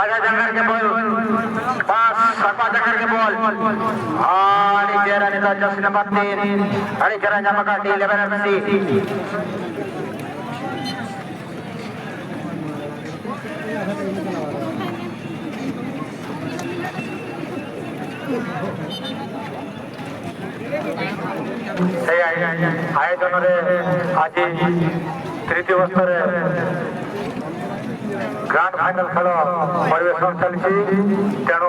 आजा जंगल के ball pass Sapa जंगल के बॉल आणि जेरा नेता जर्सी नंबर 3 आणि जेरा जमाका D11 FC आयोजन आज तृतीय वर्ष ग्रांड फाइनल खेल परिवेशन चली तेणु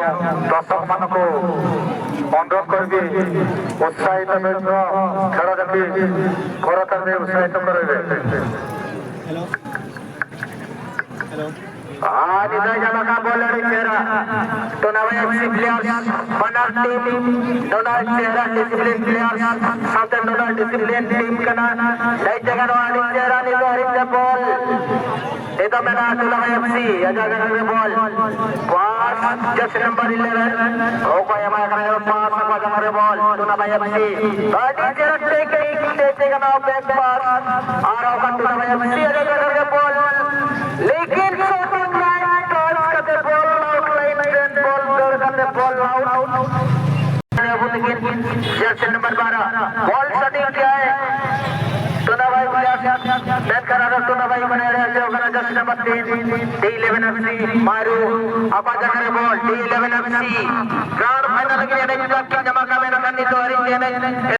दर्शक मान अनुरोध करी उत्साहित खेल जमी करतर उत्साहित करेंगे जमाका बॉल चेहरा टूर्नामेंट एफसी प्लेयर्स बनर टीम डोनाल्ड चेहरा डिसिप्लिन प्लेयर्स साथ डोनाल्ड डिसिप्लिन टीम कना दई जगह वाली चेहरा नि हरित बॉल इधर मेरा टूर्नामेंट एफसी अजगर के बॉल पास जर्सी नंबर 11 ओको यमा करे पास अजगर बॉल टूर्नामेंट एफसी गाड़ी चेहरा टेक जगह बैक पास और ओका टूर्नामेंट एफसी अजगर के बॉल लेकिन जर्सी नंबर 12 बॉल शॉटिंग क्या है टोना भाई बैट करा रहा टोना भाई बने रहे जो जर्सी नंबर 3 D11 FC मारू अब आजा करे ball D11 FC grand final के लिए जमा का मेरा करनी तो हरी